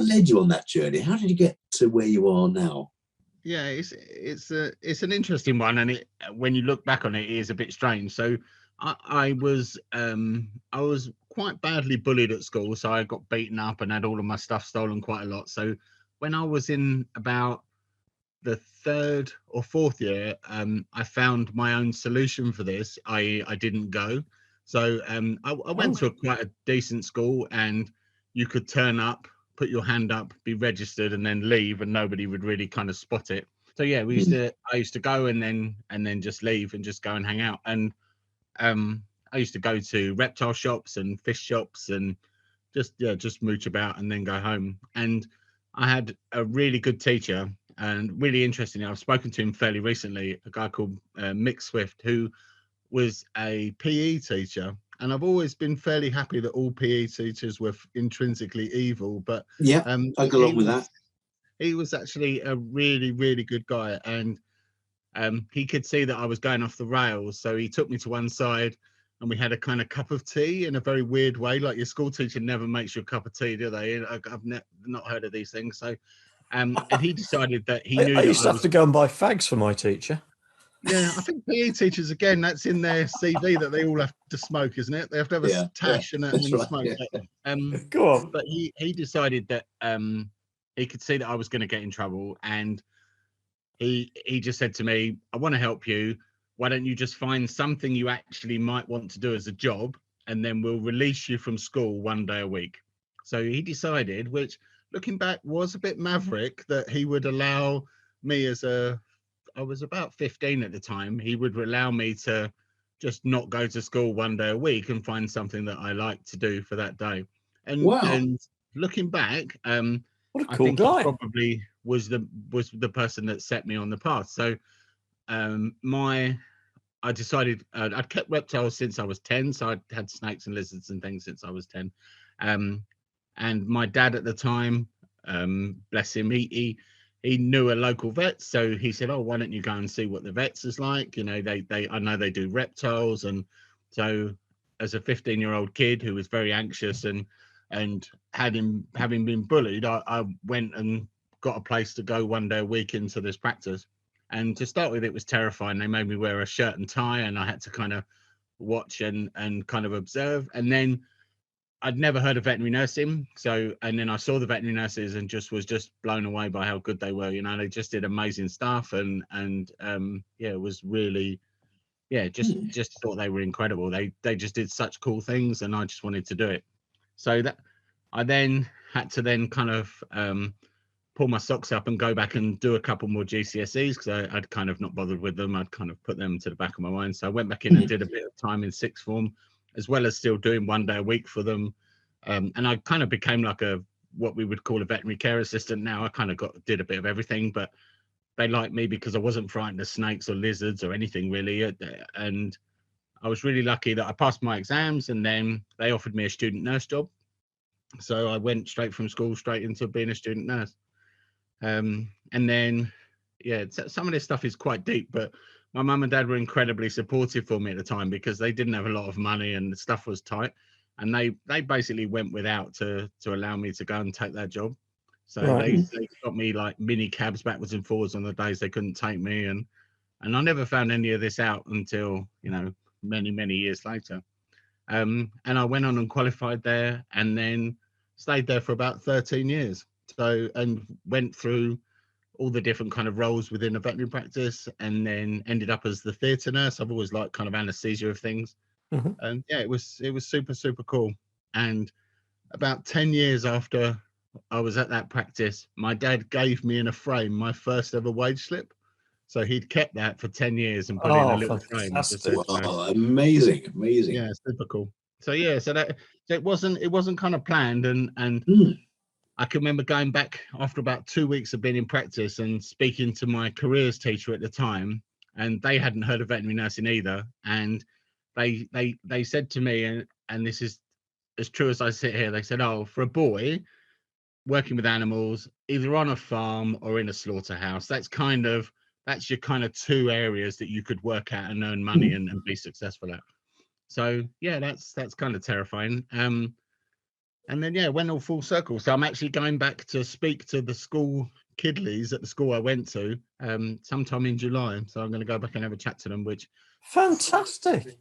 what led you on that journey? How did you get to where you are now? Yeah, it's an interesting one, and when you look back on it, it is a bit strange. So I was quite badly bullied at school, so I got beaten up and had all of my stuff stolen quite a lot. So when I was in about the third or fourth year, I found my own solution for this. I didn't go. So I went to quite a decent school, and you could turn up, put your hand up, be registered, and then leave, and nobody would really kind of spot it. So yeah, I used to go and then just leave and just go and hang out. And I used to go to reptile shops and fish shops and just mooch about and then go home. And I had a really good teacher, and really interesting. I've spoken to him fairly recently, a guy called Mick Swift, who was a PE teacher. And I've always been fairly happy that all PE teachers were intrinsically evil, but Yeah, I go along with that. He was actually a really, really good guy, and he could see that I was going off the rails. So he took me to one side, and we had a kind of cup of tea in a very weird way. Like, your school teacher never makes you a cup of tea, do they? I've not heard of these things. So, and he decided that he knew I used to have to go and buy fags for my teacher. Yeah, I think PE teachers, again, that's in their CV that they all have to smoke, isn't it? They have to have a tash and right, smoke. Yeah. Go on. But he decided that he could see that I was going to get in trouble, and he just said to me, "I want to help you. Why don't you just find something you actually might want to do as a job, and then we'll release you from school one day a week." So he decided, which looking back was a bit maverick, that he would allow me I was about 15 at the time. He would allow me to just not go to school one day a week and find something that I liked to do for that day. And looking back, what a cool I think guy. he probably was the person that set me on the path. So I decided I'd kept reptiles since I was 10. So I'd had snakes and lizards and things since I was 10. And my dad at the time, bless him, he knew a local vet, so he said, "Oh, why don't you go and see what the vets is like? You know, I know they do reptiles." And so, as a 15-year-old kid who was very anxious and having been bullied, I went and got a place to go one day a week into this practice. And to start with, it was terrifying. They made me wear a shirt and tie, and I had to kind of watch and kind of observe. And then I'd never heard of veterinary nursing. And then I saw the veterinary nurses and was blown away by how good they were. You know, they just did amazing stuff, and it was really, just thought they were incredible. They just did such cool things, and I just wanted to do it. So that I then had to kind of pull my socks up and go back and do a couple more GCSEs, because I'd kind of not bothered with them. I'd kind of put them to the back of my mind. So I went back in and did a bit of time in sixth form, as well as still doing one day a week for them. And I kind of became like what we would call a veterinary care assistant now. I kind of did a bit of everything, but they liked me because I wasn't frightened of snakes or lizards or anything really. And I was really lucky that I passed my exams, and then they offered me a student nurse job. So I went straight from school straight into being a student nurse. And then, some of this stuff is quite deep, but my mum and dad were incredibly supportive for me at the time, because they didn't have a lot of money and the stuff was tight, and they basically went without to allow me to go and take that job. So they got me like mini cabs backwards and forwards on the days they couldn't take me, and I never found any of this out until, many years later. And I went on and qualified there, and then stayed there for about 13 years. So, and went through all the different kind of roles within a veterinary practice, and then ended up as the theatre nurse. I've always liked kind of anesthesia of things. And it was super, super cool. And about 10 years after I was at that practice, my dad gave me in a frame my first ever wage slip. So he'd kept that for 10 years and put it in a little frame. Amazing. Yeah, super cool. So it wasn't kind of planned, and I can remember going back after about 2 weeks of being in practice and speaking to my careers teacher at the time, and they hadn't heard of veterinary nursing either. And they said to me, and this is as true as I sit here, they said, "Oh, for a boy working with animals, either on a farm or in a slaughterhouse, that's your kind of two areas that you could work at and earn money and be successful at." So yeah, that's kind of terrifying. And then, yeah, went all full circle. So I'm actually going back to speak to the school kidleys at the school I went to sometime in July. So I'm going to go back and have a chat to them, which Fantastic.